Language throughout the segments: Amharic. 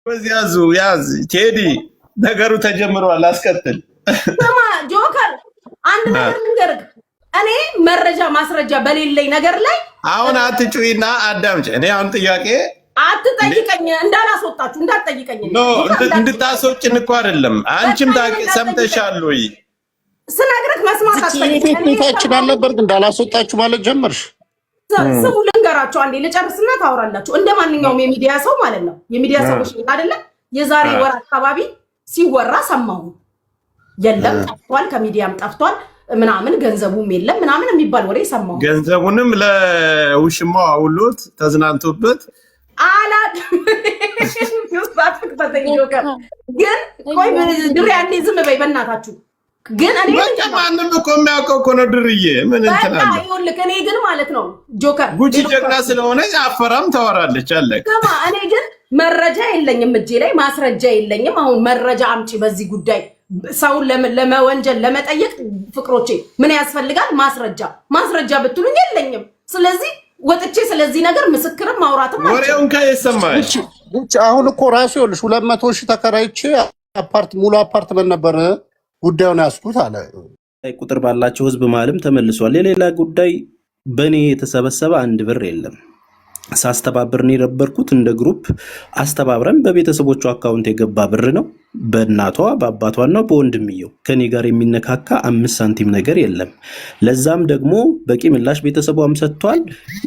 ያዙ ያዝ ቴዲ ነገሩ ተጀምሯል። አስቀጥል። ስማ ጆከር፣ አንድ ነገር ልንገርህ። እኔ መረጃ ማስረጃ በሌለኝ ነገር ላይ አሁን አትጩይና አዳምጪ። እኔ አሁን ጥያቄ አትጠይቀኝ፣ እንዳላስወጣችሁ እንዳትጠይቀኝ። እንድታስወጭን እኮ አይደለም። አንቺም ታውቂ ሰምተሻል ወይ? ስነግርህ መስማት አትፈልግም። ቤታችን አልነበር እንዳላስወጣችሁ ማለት ጀመርሽ። ስሙ ልንገራችሁ፣ አንዴ ልጨርስና ታወራላችሁ። እንደ ማንኛውም የሚዲያ ሰው ማለት ነው። የሚዲያ ሰዎች አይደለም። የዛሬ ወር አካባቢ ሲወራ ሰማሁ። የለም ጠፍቷል፣ ከሚዲያም ጠፍቷል ምናምን፣ ገንዘቡም የለም ምናምን የሚባል ወሬ ሰማሁ። ገንዘቡንም ለውሽማው አውሎት ተዝናንቶበት ግን ቆይ ድሬ አንዴ ዝም በይ በእናታችሁ። ግን እኔ ማንም እኮ የሚያውቀው እኮ ነው ድርዬ። ምን እንትን አለ? ይኸውልህ እኔ ግን ማለት ነው ጆከር ጉቺ ጀግና ስለሆነ አፈራም ታወራለች አለቅ። እኔ ግን መረጃ የለኝም፣ እጄ ላይ ማስረጃ የለኝም። አሁን መረጃ አምጪ በዚህ ጉዳይ ሰውን ለመወንጀል ለመጠየቅ ፍቅሮቼ ምን ያስፈልጋል? ማስረጃ ብትሉኝ የለኝም። ስለዚህ ወጥቼ ስለዚህ ነገር ምስክርም ማውራትም ወሬውን ከየሰማሽ ጉቺ አሁን እኮ ራሱ ይኸውልሽ 200,000 ተከራይቼ ሙሉ አፓርትመንት ነበር ጉዳዩን ያስኩት አለ። ቁጥር ባላቸው ህዝብ ማለም ተመልሷል። የሌላ ጉዳይ በእኔ የተሰበሰበ 1 ብር የለም። ሳስተባብር ነው የነበርኩት። እንደ ግሩፕ አስተባብረን በቤተሰቦቹ አካውንት የገባ ብር ነው። በእናቷ በአባቷና በወንድምየው ከኔ ጋር የሚነካካ 5 ሳንቲም ነገር የለም። ለዛም ደግሞ በቂ ምላሽ ቤተሰቧም ሰጥቷል።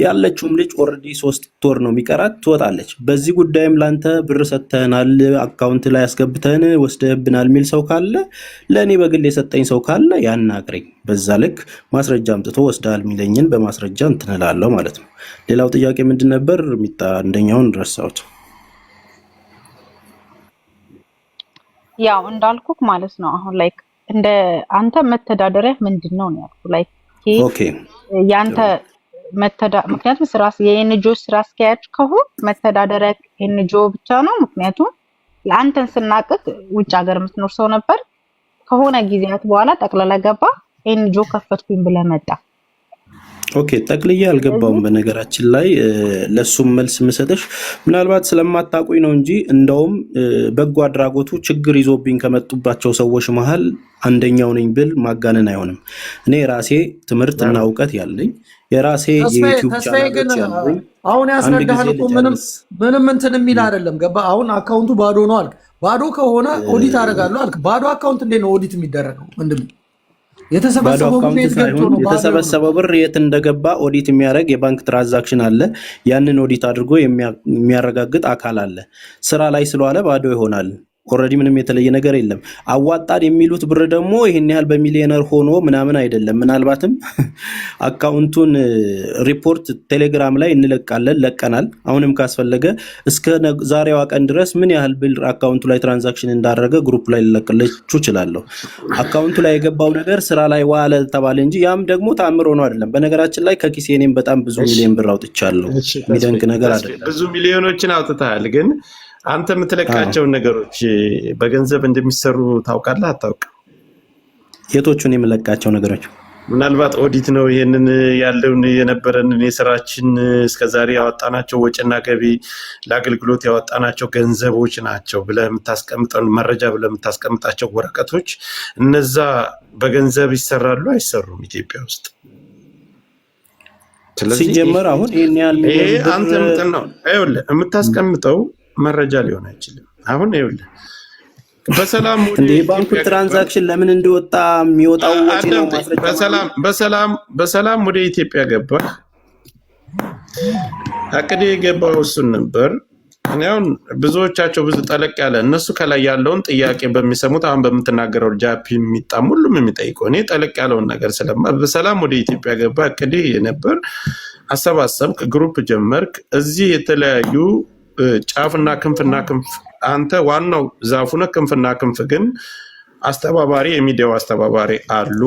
ያለችውም ልጅ ኦልሬዲ 3 ወር ነው የሚቀራት ትወጣለች። በዚህ ጉዳይም ላንተ ብር ሰጥተናል፣ አካውንት ላይ ያስገብተን ወስደህብናል የሚል ሰው ካለ ለእኔ በግል የሰጠኝ ሰው ካለ ያናግረኝ። በዛ ልክ ማስረጃ አምጥቶ ወስዳል የሚለኝን በማስረጃ እንትንላለሁ ማለት ነው። ሌላው ጥያቄ ምንድን ነበር? ሚጣ አንደኛውን ረሳሁት። ያው እንዳልኩክ ማለት ነው። አሁን ላይክ እንደ አንተ መተዳደሪያ ምንድነው ነው ያልኩ። ላይክ ኦኬ ያንተ ምክንያቱም ስራ የኤንጂኦ ስራ አስኪያጅ ከሆነ መተዳደሪያ ኤንጂኦ ብቻ ነው። ምክንያቱም ለአንተን ስናቅቅ ውጭ ሀገር የምትኖር ሰው ነበር። ከሆነ ጊዜያት በኋላ ጠቅላላ ገባ ኤንጂኦ ከፈትኩኝ ብለህ መጣ። ኦኬ ጠቅልዬ አልገባውም። በነገራችን ላይ ለሱም መልስ ምሰጥሽ ምናልባት ስለማታውቁኝ ነው እንጂ እንደውም በጎ አድራጎቱ ችግር ይዞብኝ ከመጡባቸው ሰዎች መሃል አንደኛው ነኝ ብል ማጋነን አይሆንም። እኔ ራሴ ትምህርትና እውቀት ያለኝ የራሴ የዩቲዩብ ቻናል ያለኝ አሁን ያስረዳሃል እኮ ምንም እንትን የሚል አይደለም። ገባ? አሁን አካውንቱ ባዶ ነው አልክ። ባዶ ከሆነ ኦዲት አደርጋለሁ አልክ። ባዶ አካውንት እንዴት ነው ኦዲት የሚደረገው? ምንድን ነው የተሰበሰበው ብር የት እንደገባ ኦዲት የሚያደርግ የባንክ ትራንዛክሽን አለ። ያንን ኦዲት አድርጎ የሚያረጋግጥ አካል አለ። ስራ ላይ ስለዋለ ባዶ ይሆናል። ኦልሬዲ ምንም የተለየ ነገር የለም። አዋጣን የሚሉት ብር ደግሞ ይሄን ያህል በሚሊዮነር ሆኖ ምናምን አይደለም። ምናልባትም አካውንቱን ሪፖርት ቴሌግራም ላይ እንለቃለን፣ ለቀናል። አሁንም ካስፈለገ እስከ ዛሬዋ ቀን ድረስ ምን ያህል ብር አካውንቱ ላይ ትራንዛክሽን እንዳደረገ ግሩፕ ላይ ልለቅላችሁ እችላለሁ። አካውንቱ ላይ የገባው ነገር ስራ ላይ ዋለ ተባለ እንጂ ያም ደግሞ ተአምር ሆኖ አይደለም። በነገራችን ላይ ከኪሴ እኔም በጣም ብዙ ሚሊዮን ብር አውጥቻለሁ። የሚደንቅ ነገር አይደለም። ብዙ ሚሊዮኖችን አውጥተሃል ግን አንተ የምትለቃቸውን ነገሮች በገንዘብ እንደሚሰሩ ታውቃለህ አታውቅም? የቶቹን የምለቃቸው ነገሮች ምናልባት ኦዲት ነው ይሄንን ያለውን የነበረንን የስራችን እስከዛሬ ያወጣናቸው ወጪና ገቢ ለአገልግሎት ያወጣናቸው ገንዘቦች ናቸው ብለህ የምታስቀምጠው መረጃ ብለህ የምታስቀምጣቸው ወረቀቶች እነዛ በገንዘብ ይሰራሉ አይሰሩም ኢትዮጵያ ውስጥ? ስለዚህ ሲጀመር አሁን ይሄ አንተ ምንድን ነው የምታስቀምጠው መረጃ ሊሆን አይችልም። አሁን ይኸውልህ በሰላም እንደ ባንክ ትራንዛክሽን ለምን እንደወጣ የሚወጣው ወጪ ነው ማስረጃ። በሰላም ወደ ኢትዮጵያ ገባ። አቅዴ የገባው እሱን ነበር። እኔ አሁን ብዙዎቻቸው ብዙ ጠለቅ ያለ እነሱ ከላይ ያለውን ጥያቄ በሚሰሙት አሁን በምትናገረው ጃፒ የሚጣም ሁሉም የሚጠይቀው እኔ ጠለቅ ያለውን ነገር በሰላም ወደ ኢትዮጵያ ገባ። አቅዴ ነበር። አሰባሰብክ፣ ግሩፕ ጀመርክ። እዚህ የተለያዩ ጫፍና ክንፍና ክንፍ አንተ ዋናው ዛፉ ነህ። ክንፍና ክንፍ ግን አስተባባሪ የሚዲያው አስተባባሪ አሉ።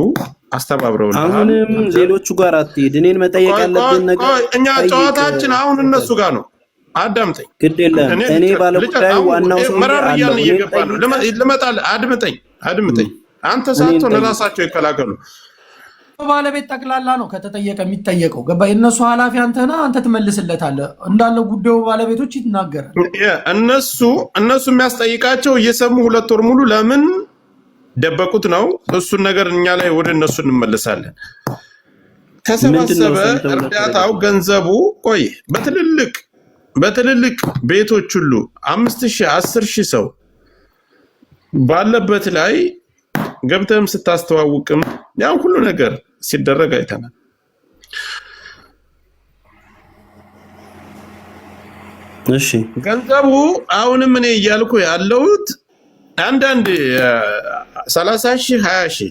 አስተባብረውልሃል። አሁንም ሌሎቹ ጋር አትሄድ። እኔን መጠየቅ ያለብን ነገር እኛ ጨዋታችን አሁን እነሱ ጋር ነው። አዳምጠኝ። ግድ የለም እኔ ባለጉዳዩ ዋናው ሰው መራርያን እየገባ ነው። ልመጣልህ። አድምጠኝ። አንተ ሳትሆን ራሳቸው ይከላከሉ። ባለቤት ጠቅላላ ነው ከተጠየቀ የሚጠየቀው። ገባ? የእነሱ ኃላፊ አንተና አንተ ትመልስለታለህ እንዳለው ጉዳዩ ባለቤቶች ይናገራል። እነሱ የሚያስጠይቃቸው እየሰሙ 2 ወር ሙሉ ለምን ደበቁት ነው። እሱን ነገር እኛ ላይ ወደ እነሱ እንመልሳለን። ከሰባሰበ እርዳታው ገንዘቡ ቆይ በትልልቅ ቤቶች ሁሉ 5000 10,000 ሰው ባለበት ላይ ገብተም ስታስተዋውቅም ያን ሁሉ ነገር ሲደረግ አይተናል። እሺ ገንዘቡ አሁንም እኔ እያልኩ ያለሁት አንዳንድ 30,000 20,000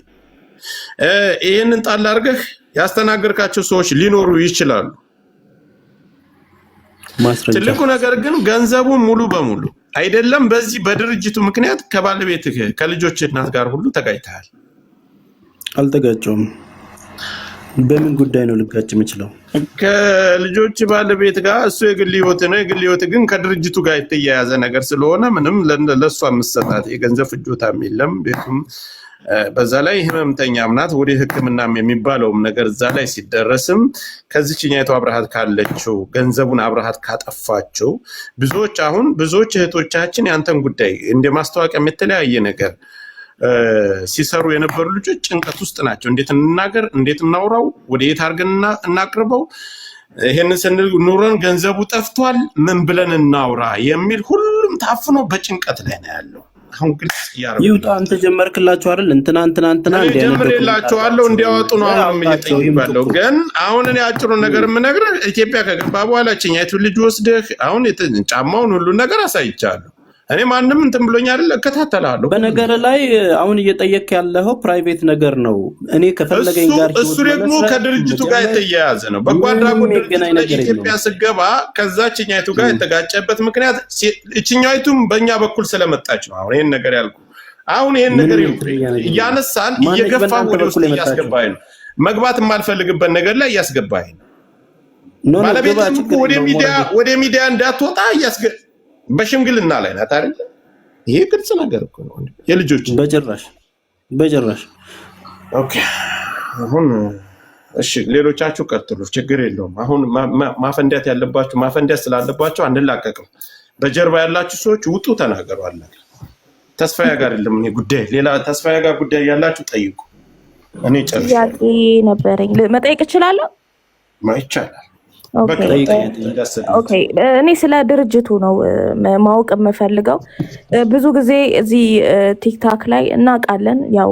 ይሄንን ጣል አድርገህ ያስተናገርካቸው ሰዎች ሊኖሩ ይችላሉ። ትልቁ ነገር ግን ገንዘቡ ሙሉ በሙሉ አይደለም። በዚህ በድርጅቱ ምክንያት ከባለቤትህ ከልጆች እናት ጋር ሁሉ ተጋጭተሃል። አልተጋጨውም። በምን ጉዳይ ነው ልጋጭ የምችለው? ከልጆች ባለቤት ጋር እሱ የግል ህይወት ነው። የግል ህይወት ግን ከድርጅቱ ጋር የተያያዘ ነገር ስለሆነ ምንም ለሷ መሰጣት የገንዘብ ፍጆታም የለም። ቤቱም በዛ ላይ ህመምተኛም ናት። ወደ ህክምናም የሚባለውም ነገር እዛ ላይ ሲደረስም ከዚህኛይቱ አብረሃት ካለችው ገንዘቡን አብረሃት ካጠፋቸው ብዙዎች እህቶቻችን ያንተን ጉዳይ እንደ ማስተዋወቂያ የተለያየ ነገር ሲሰሩ የነበሩ ልጆች ጭንቀት ውስጥ ናቸው። እንዴት እንናገር፣ እንዴት እናውራው፣ ወደ የት አድርገን እናቅርበው፣ ይሄንን ስንል ኑረን ገንዘቡ ጠፍቷል፣ ምን ብለን እናውራ የሚል ሁሉም ታፍኖ በጭንቀት ላይ ነው ያለው። አሁን ግልጽ ይውጣ። አንተ ጀመርክላችሁ አይደል? እንትና ጀምሬላችኋለሁ እንዲያወጡ ነው አሁን እየጠየቅኩ። ግን አሁን እኔ አጭሩን ነገር የምነግርህ ኢትዮጵያ ከገባ በኋላ ችኛይቱ ልጅ ወስደህ አሁን ጫማውን ሁሉ ነገር አሳይቻለሁ። እኔ ማንም እንትን ብሎኝ አይደል፣ እከታተላለሁ። በነገር ላይ አሁን እየጠየቅ ያለው ፕራይቬት ነገር ነው። እኔ ከፈለገኝ ጋር እሱ ደግሞ ከድርጅቱ ጋር የተያያዘ ነው። በጎ አድራጎት ድርጅት ኢትዮጵያ ስገባ ከዛችኛይቱ ጋር የተጋጨበት ምክንያት እችኛይቱም በእኛ በኩል ስለመጣች ነው። አሁን ይሄን ነገር ያልኩ አሁን ይሄን ነገር እያነሳን እየገፋ ወደ ውስጥ እያስገባኝ ነው። መግባት የማልፈልግበት ነገር ላይ እያስገባኝ ነው። ባለቤትም ወደ ሚዲያ እንዳትወጣ በሽምግልና ላይ ናት አይደል? ይሄ ግልጽ ነገር እኮ ነው። የልጆች በጭራሽ ኦኬ። አሁን እሺ ሌሎቻችሁ ቀጥሉ፣ ችግር የለውም። አሁን ማፈንዳት ያለባችሁ ማፈንዳት ስላለባችሁ አንላቀቅም። በጀርባ ያላችሁ ሰዎች ውጡ፣ ተናገሩ። አለ ተስፋዬ ጋር አይደለም ይሄ ጉዳይ፣ ሌላ ተስፋዬ ጋር ጉዳይ ያላችሁ ጠይቁ። እኔ ጨርሻለሁ። ጥያቄ ነበረኝ፣ መጠየቅ እችላለሁ? ማይቻላል። ኦኬ እኔ ስለ ድርጅቱ ነው ማወቅ የምፈልገው። ብዙ ጊዜ እዚህ ቲክታክ ላይ እናውቃለን፣ ያው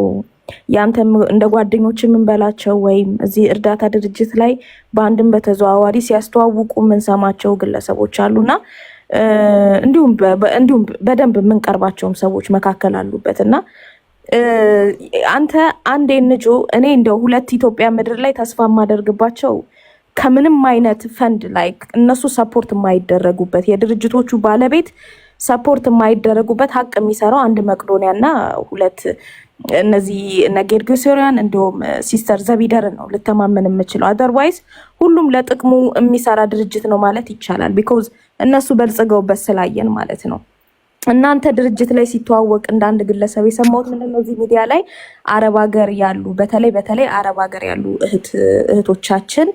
ያንተም እንደ ጓደኞች የምንበላቸው ወይም እዚህ እርዳታ ድርጅት ላይ በአንድም በተዘዋዋሪ ሲያስተዋውቁ የምንሰማቸው ግለሰቦች አሉና እንዲሁም በደንብ የምንቀርባቸውም ሰዎች መካከል አሉበት እና አንተ አንድ ንጆ እኔ እንደው 2 ኢትዮጵያ ምድር ላይ ተስፋ የማደርግባቸው ከምንም አይነት ፈንድ ላይ እነሱ ሰፖርት የማይደረጉበት የድርጅቶቹ ባለቤት ሰፖርት የማይደረጉበት ሀቅ የሚሰራው አንድ መቅዶኒያ እና 2 እነዚህ ነጌርጌሶሪያን እንዲሁም ሲስተር ዘቢደር ነው ልተማመን የምችለው። አዘርዋይዝ ሁሉም ለጥቅሙ የሚሰራ ድርጅት ነው ማለት ይቻላል። ቢኮዝ እነሱ በልጽገውበት ስላየን ማለት ነው። እናንተ ድርጅት ላይ ሲተዋወቅ እንዳንድ ግለሰብ የሰማሁት ምንድነው እዚህ ሚዲያ ላይ አረብ ሀገር ያሉ በተለይ አረብ ሀገር ያሉ እህቶቻችን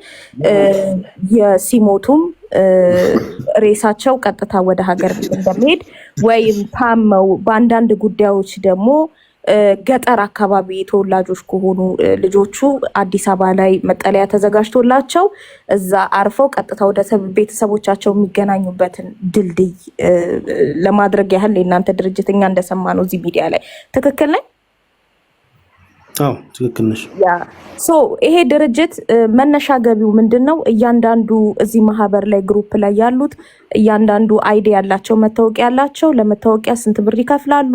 ሲሞቱም ሬሳቸው ቀጥታ ወደ ሀገር እንደሚሄድ ወይም ታመው በአንዳንድ ጉዳዮች ደግሞ ገጠር አካባቢ ተወላጆች ከሆኑ ልጆቹ አዲስ አበባ ላይ መጠለያ ተዘጋጅቶላቸው እዛ አርፈው ቀጥታ ወደ ቤተሰቦቻቸው የሚገናኙበትን ድልድይ ለማድረግ ያህል የእናንተ ድርጅት እኛ እንደሰማነው እዚህ ሚዲያ ላይ ትክክል ነኝ? አዎ ትክክል ነሽ። ይሄ ድርጅት መነሻ ገቢው ምንድነው? እያንዳንዱ እዚህ ማህበር ላይ ግሩፕ ላይ ያሉት እያንዳንዱ አይዲ ያላቸው መታወቂያ ያላቸው ለመታወቂያ ስንት ብር ይከፍላሉ?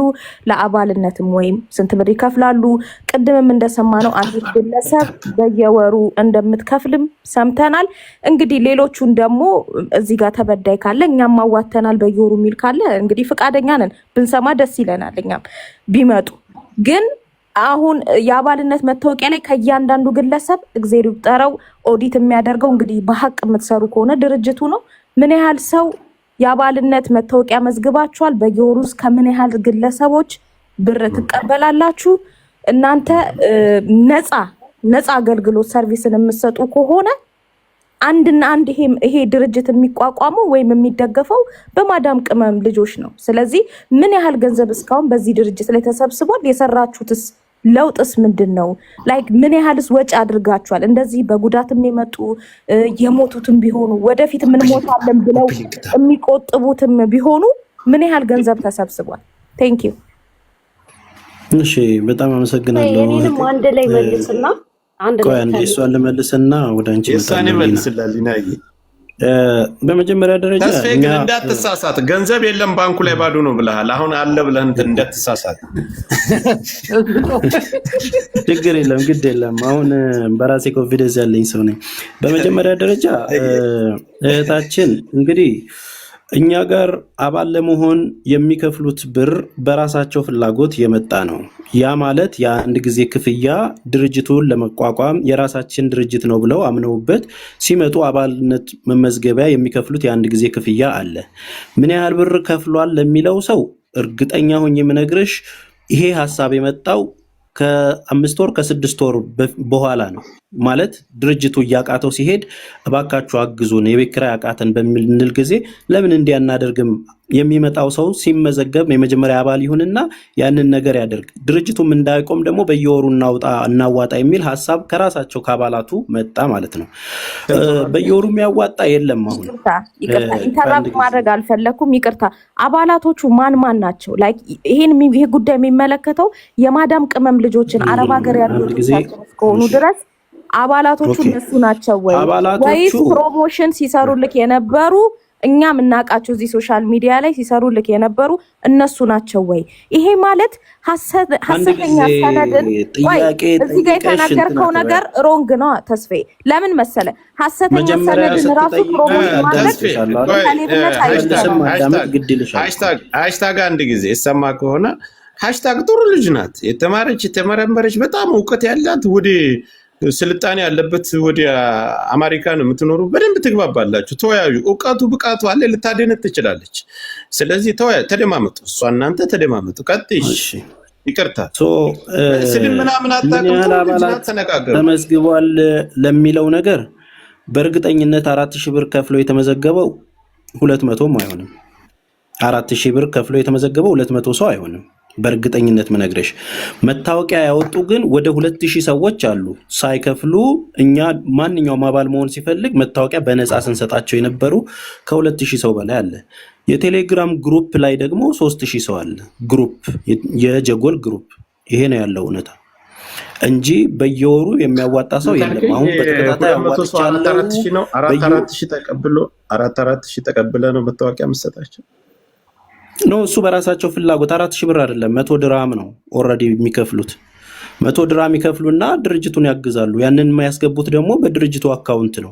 ለአባልነትም ወይም ስንት ብር ይከፍላሉ? ቅድምም እንደሰማነው አንዲት ግለሰብ በየወሩ እንደምትከፍልም ሰምተናል። እንግዲህ ሌሎቹን ደግሞ እዚህ ጋር ተበዳይ ካለ እኛም ማዋተናል በየወሩ የሚል ካለ እንግዲህ ፍቃደኛ ነን ብንሰማ ደስ ይለናል። እኛም ቢመጡ ግን አሁን የአባልነት መታወቂያ ላይ ከእያንዳንዱ ግለሰብ እግዜር ይቁጠረው ኦዲት የሚያደርገው እንግዲህ በሀቅ የምትሰሩ ከሆነ ድርጅቱ ነው። ምን ያህል ሰው የአባልነት መታወቂያ መዝግባችኋል? በየወሩ ውስጥ ከምን ያህል ግለሰቦች ብር ትቀበላላችሁ? እናንተ ነፃ አገልግሎት ሰርቪስን የምትሰጡ ከሆነ አንድና አንድ ይሄ ድርጅት የሚቋቋመው ወይም የሚደገፈው በማዳም ቅመም ልጆች ነው። ስለዚህ ምን ያህል ገንዘብ እስካሁን በዚህ ድርጅት ላይ ተሰብስቧል? የሰራችሁትስ ለውጥስ ምንድን ነው? ላይክ ምን ያህልስ ወጪ አድርጋችኋል? እንደዚህ በጉዳትም የመጡ የሞቱትም ቢሆኑ ወደፊት ምን ሞታለን ብለው የሚቆጥቡትም ቢሆኑ ምን ያህል ገንዘብ ተሰብስቧል? ቴንክ ዩ። እሺ በጣም አመሰግናለሁ። እኔንም አንድ ላይ መልስና ቆይ አንዴ እሷን ልመልስና ወደ አንቺ በመጀመሪያ ደረጃ ተስፋዬ ግን እንዳትሳሳት፣ ገንዘብ የለም ባንኩ ላይ ባዶ ነው ብለሃል። አሁን አለ ብለህ እንዳትሳሳት። ችግር የለም ግድ የለም። አሁን በራሴ ኮንፊደንስ ያለኝ ሰው ነኝ። በመጀመሪያ ደረጃ እህታችን እንግዲህ እኛ ጋር አባል ለመሆን የሚከፍሉት ብር በራሳቸው ፍላጎት የመጣ ነው። ያ ማለት የአንድ ጊዜ ክፍያ ድርጅቱን ለመቋቋም የራሳችን ድርጅት ነው ብለው አምነውበት ሲመጡ አባልነት መመዝገቢያ የሚከፍሉት የአንድ ጊዜ ክፍያ አለ። ምን ያህል ብር ከፍሏል ለሚለው ሰው እርግጠኛ ሆኜ የምነግርሽ ይሄ ሀሳብ የመጣው ከ5 ወር ከ6 ወር በኋላ ነው። ማለት ድርጅቱ እያቃተው ሲሄድ እባካችሁ አግዙን የቤት ኪራይ አቃተን በሚል ጊዜ ለምን እንዲያናደርግም የሚመጣው ሰው ሲመዘገብ የመጀመሪያ አባል ይሁንና ያንን ነገር ያደርግ። ድርጅቱም እንዳይቆም ደግሞ በየወሩ እናዋጣ የሚል ሀሳብ ከራሳቸው ከአባላቱ መጣ ማለት ነው። በየወሩ የሚያዋጣ የለም። አሁን ይቅርታ ኢንተራፕት ማድረግ አልፈለኩም። ይቅርታ አባላቶቹ ማን ናቸው? ላይክ ይሄ ጉዳይ የሚመለከተው የማዳም ቅመም ልጆችን አረብ ሀገር ያሉ እስከሆኑ ድረስ አባላቶቹ እነሱ ናቸው ወይስ ፕሮሞሽን ሲሰሩልክ የነበሩ እኛ ምናቃቸው እዚህ ሶሻል ሚዲያ ላይ ሲሰሩልክ የነበሩ እነሱ ናቸው ወይ? ይሄ ማለት ሐሰተኛ ሰነድን እዚህ ጋር የተናገርከው ነገር ሮንግ ነው ተስፋዬ። ለምን መሰለ ሐሰተኛ ሰነድን ራሱ ፕሮሞሽን ማለት ሃሽታግ አንድ ጊዜ ይሰማ ከሆነ ሃሽታግ ጥሩ ልጅ ናት፣ የተማረች የተመረመረች በጣም እውቀት ያላት ወደ ስልጣኔ ያለበት ወደ አሜሪካ ነው የምትኖሩ። በደንብ ትግባባላችሁ፣ ተወያዩ። እውቀቱ ብቃቱ አለ፣ ልታደነት ትችላለች። ስለዚህ ተደማመጡ፣ እሷ እናንተ ተደማመጡ። ቀጥይሽ። ይቅርታ ስድብ ምናምን አታውቅም። ተነጋገሩ። ተመዝግቧል ለሚለው ነገር በእርግጠኝነት 4000 ብር ከፍሎ የተመዘገበው 200ም አይሆንም። 4000 ብር ከፍሎ የተመዘገበው 200 ሰው አይሆንም። በእርግጠኝነት ምነግርሽ መታወቂያ ያወጡ ግን ወደ 2000 ሰዎች አሉ ሳይከፍሉ። እኛ ማንኛውም አባል መሆን ሲፈልግ መታወቂያ በነፃ ስንሰጣቸው የነበሩ ከ2000 ሰው በላይ አለ። የቴሌግራም ግሩፕ ላይ ደግሞ 3000 ሰው አለ። ግሩፕ የጀጎል ግሩፕ። ይሄ ነው ያለው እውነታ እንጂ በየወሩ የሚያዋጣ ሰው የለም። አሁን በተከታታይ አዋጣቻለሁ። 4000 ተቀብለ ነው መታወቂያ መስጠታቸው ነው። እሱ በራሳቸው ፍላጎት 4000 ብር አይደለም 100 ድርሃም ነው ኦልሬዲ የሚከፍሉት። 100 ድርሃም ይከፍሉና ድርጅቱን ያግዛሉ። ያንን የሚያስገቡት ደግሞ በድርጅቱ አካውንት ነው።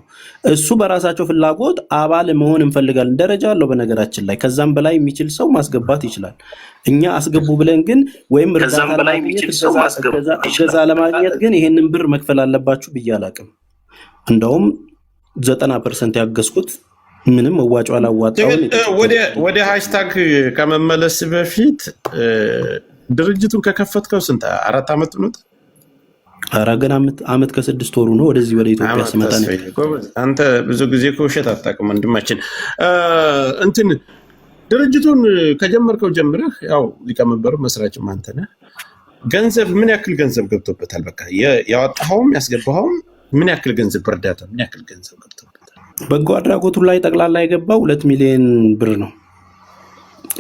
እሱ በራሳቸው ፍላጎት አባል መሆን እንፈልጋለን ደረጃ አለው በነገራችን ላይ። ከዛም በላይ የሚችል ሰው ማስገባት ይችላል። እኛ አስገቡ ብለን ግን ወይም እርዳታ ለማግኘት ግን ይሄንን ብር መክፈል አለባችሁ ብዬ አላቅም። እንደውም 90% ያገዝኩት ምንም መዋጮ አላዋጣው። ወደ ሃሽታግ ከመመለስ በፊት ድርጅቱን ከከፈትከው ስንት 4 ዓመት ነው? ኧረ ገና ዓመት ከ6 ወሩ ነው። ወደዚህ ወደ ኢትዮጵያ ስመጣ ነው። አንተ ብዙ ጊዜ ውሸት አታውቅም ወንድማችን። እንትን ድርጅቱን ከጀመርከው ጀምረህ ያው ሊቀመንበሩ መስራችም አንተ ነህ። ገንዘብ ምን ያክል ገንዘብ ገብቶበታል? በቃ ያወጣኸውም ያስገባኸውም ምን ያክል ገንዘብ በእርዳታ ምን ያክል ገንዘብ ገብቶበታል? በጎ አድራጎቱ ላይ ጠቅላላ የገባው 2 ሚሊዮን ብር ነው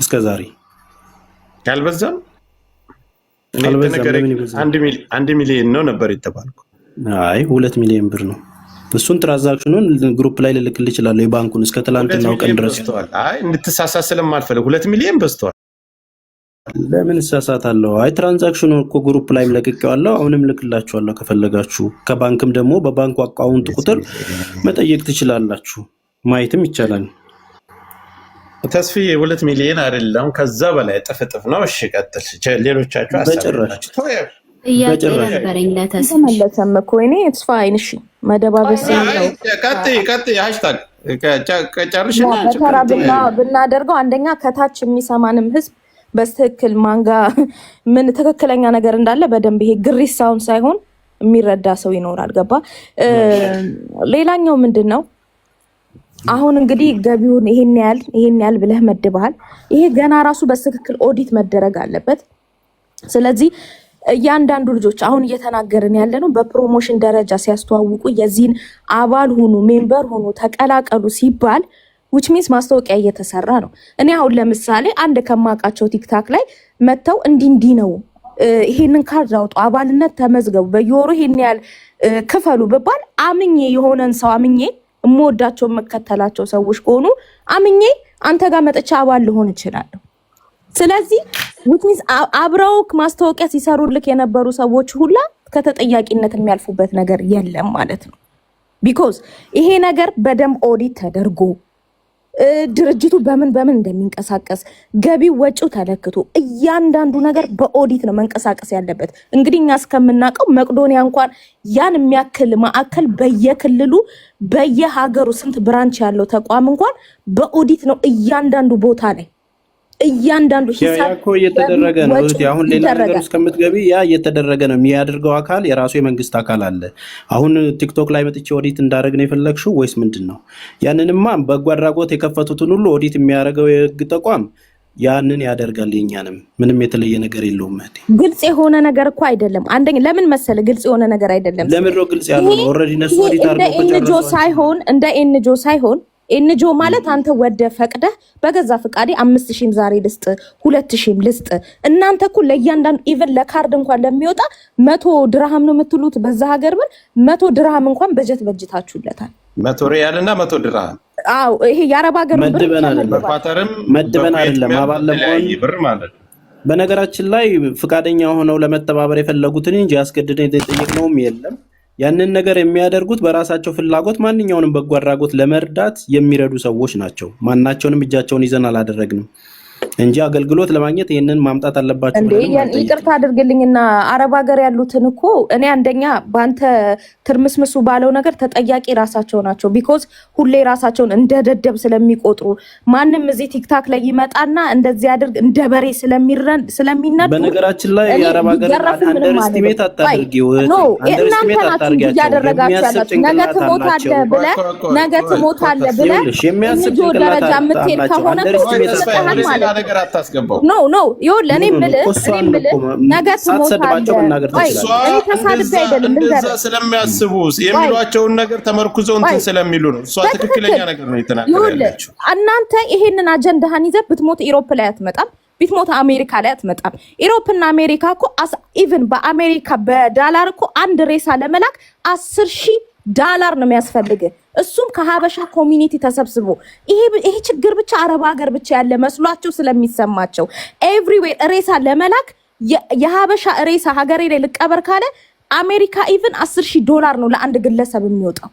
እስከዛሬ። ያልበዛም? አንድ ሚሊዮን ነው ነበር የተባልኩ። አይ 2 ሚሊዮን ብር ነው። እሱን ትራንዛክሽኑን ግሩፕ ላይ ልልክልህ እችላለሁ። የባንኩን እስከ ትላንትናው ቀን ድረስ። አይ እንድትሳሳት ስለማልፈልግ 2 ሚሊዮን በዝቷል። ለምን እሳሳታለሁ? አይ ትራንዛክሽኑን እኮ ግሩፕ ላይ ለቅቄዋለሁ። አሁንም ልክላችኋለሁ ከፈለጋችሁ። ከባንክም ደግሞ በባንኩ አካውንት ቁጥር መጠየቅ ትችላላችሁ፣ ማየትም ይቻላል። ተስፋዬ 2 ሚሊዮን አይደለም ከዛ በላይ ጥፍጥፍ ነው። እሺ ቀጥል። ሌሎቻችሁ በጭራሽ ነበረኝ ተመለሰም እኮ እኔ ኢትስ ፋይን። እሺ መደባበስ ነው። ቀጥይ ሃሽታግ ከጨርሽና ብናደርገው አንደኛ ከታች የሚሰማንም ህዝብ በትክክል ማንጋ ምን ትክክለኛ ነገር እንዳለ በደንብ ይሄ ግሪሳውን ሳይሆን የሚረዳ ሰው ይኖራል። ገባ? ሌላኛው ምንድን ነው አሁን እንግዲህ ገቢውን ይሄን ያህል ብለህ መድበሃል። ይሄ ገና ራሱ በትክክል ኦዲት መደረግ አለበት። ስለዚህ እያንዳንዱ ልጆች አሁን እየተናገርን ያለ ነው በፕሮሞሽን ደረጃ ሲያስተዋውቁ የዚህን አባል ሁኑ፣ ሜምበር ሁኑ፣ ተቀላቀሉ ሲባል which means ማስታወቂያ እየተሰራ ነው። እኔ አሁን ለምሳሌ አንድ ከማውቃቸው ቲክታክ ላይ መተው እንዲህ ነው ይሄንን ካርድ አውጡ፣ አባልነት ተመዝገቡ፣ በየወሩ ይሄን ያህል ክፈሉ ብባል አምኜ የሆነን ሰው አምኜ እምወዳቸው መከተላቸው ሰዎች ከሆኑ አምኜ አንተ ጋር መጥቻ አባል ልሆን እችላለሁ። ስለዚህ which means አብረው ማስታወቂያ ሲሰሩልክ የነበሩ ሰዎች ሁላ ከተጠያቂነት የሚያልፉበት ነገር የለም ማለት ነው። ቢኮዝ ይሄ ነገር በደንብ ኦዲት ተደርጎ ድርጅቱ በምን እንደሚንቀሳቀስ ገቢው ወጪው ተለክቶ እያንዳንዱ ነገር በኦዲት ነው መንቀሳቀስ ያለበት። እንግዲህ እኛ እስከምናውቀው መቅዶኒያ እንኳን ያን የሚያክል ማዕከል በየክልሉ በየሀገሩ ስንት ብራንች ያለው ተቋም እንኳን በኦዲት ነው እያንዳንዱ ቦታ ላይ እያንዳንዱ ሂሳብ እኮ እየተደረገ ነው። አሁን ሌላ ነገር እስከምትገቢ ያ እየተደረገ ነው። የሚያደርገው አካል የራሱ የመንግስት አካል አለ። አሁን ቲክቶክ ላይ መጥቼ ኦዲት እንዳደረግ ነው የፈለግሽው ወይስ ምንድነው? ያንንማ በጎ አድራጎት የከፈቱትን ሁሉ ኦዲት የሚያደርገው የህግ ተቋም ያንን ያደርጋል። የኛንም ምንም የተለየ ነገር የለውም። ግልጽ የሆነ ነገር እኮ አይደለም። አንደኛ ለምን መሰለ ግልጽ የሆነ ነገር አይደለም። ለምን ነው ግልጽ ያለው? ኦሬዲ ነሱ ኦዲት አድርገው እንደ ኤንጂኦ ሳይሆን ኤንጂኦ ማለት አንተ ወደ ፈቅደህ በገዛ ፍቃዴ 5000 ዛሬ ልስጥ 2000 ልስጥ። እናንተ እኮ ለእያንዳንዱ ኢቨን ለካርድ እንኳን ለሚወጣ 100 ድርሃም ነው የምትሉት በዛ ሀገር ብር 100 ድርሃም እንኳን በጀት በጅታችሁለታል። 100 ሪያል እና 100 ድርሃም። አዎ ይሄ የአረብ ሀገር ብር መድበን አይደለም አባለፈውን ብር ማለት። በነገራችን ላይ ፍቃደኛ ሆነው ለመተባበር የፈለጉትን እንጂ ያስገድደን የጠየቅነውም የለም። ያንን ነገር የሚያደርጉት በራሳቸው ፍላጎት ማንኛውንም በጎ አድራጎት ለመርዳት የሚረዱ ሰዎች ናቸው። ማናቸውንም እጃቸውን ይዘን አላደረግንም እንጂ አገልግሎት ለማግኘት ይሄንን ማምጣት አለባችሁ። እንዴ ይቅርታ አድርግልኝና አረብ ሀገር ያሉትን እኮ እኔ አንደኛ ባንተ ትርምስምሱ ባለው ነገር ተጠያቂ ራሳቸው ናቸው። ቢኮዝ ሁሌ ራሳቸውን እንደ ደደብ ስለሚቆጥሩ ማንም እዚህ ቲክታክ ላይ ይመጣና እንደዚህ ያድርግ እንደ በሬ ስለሚነዱ። በነገራችን ላይ የአረብ ሀገር አንደርስቲሜት አታድርጊው። እናንተ ናችሁ እያደረጋችሁ ያላችሁ። ነገ ትሞታለህ ብለህ የሚያስብ ደረጃ የምትሄድ ከሆነ ማለት ነገር አታስገባው። ኖ ይኸውልህ እኔ የምልህ ነገ ትሞታለህ። እኔ ተሳድቤ አይደለም እንደዛ ስለሚያስቡ የሚሏቸውን ነገር ተመርኩዘው እንትን ስለሚሉ ነው። እሷ ትክክለኛ ነገር ነው የተናገረችው። እናንተ ይሄንን አጀንዳህን ይዘህ ብትሞት ኢሮፕ ላይ አትመጣም፣ ብትሞት አሜሪካ ላይ አትመጣም። ኢሮፕና አሜሪካ እኮ ኢቭን በአሜሪካ በዳላር እኮ አንድ ሬሳ ለመላክ 10,000 ዳላር ነው የሚያስፈልግ። እሱም ከሀበሻ ኮሚኒቲ ተሰብስቦ ይሄ ችግር ብቻ አረብ ሀገር ብቻ ያለ መስሏቸው ስለሚሰማቸው ኤቭሪዌር ሬሳ ለመላክ የሀበሻ ሬሳ ሀገሬ ላይ ልቀበር ካለ አሜሪካ ኢቭን 10,000 ዶላር ነው ለአንድ ግለሰብ የሚወጣው።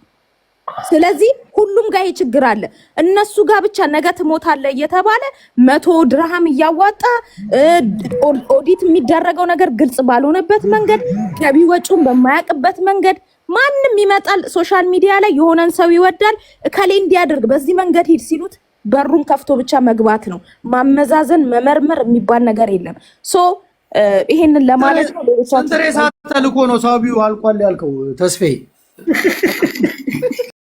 ስለዚህ ሁሉም ጋር ይሄ ችግር አለ። እነሱ ጋር ብቻ ነገ ትሞታለህ እየተባለ 100 ድርሃም እያዋጣ ኦዲት የሚደረገው ነገር ግልጽ ባልሆነበት መንገድ ገቢ ወጪውን በማያውቅበት መንገድ ማንም ይመጣል ሶሻል ሚዲያ ላይ የሆነን ሰው ይወዳል እከሌ እንዲያደርግ በዚህ መንገድ ሂድ ሲሉት በሩን ከፍቶ ብቻ መግባት ነው። ማመዛዘን መመርመር የሚባል ነገር የለም። ሶ ይሄንን ለማለት ነው። ሌሎች ተልኮ ነው ሳቢው አልቋል ያልከው ተስፋዬ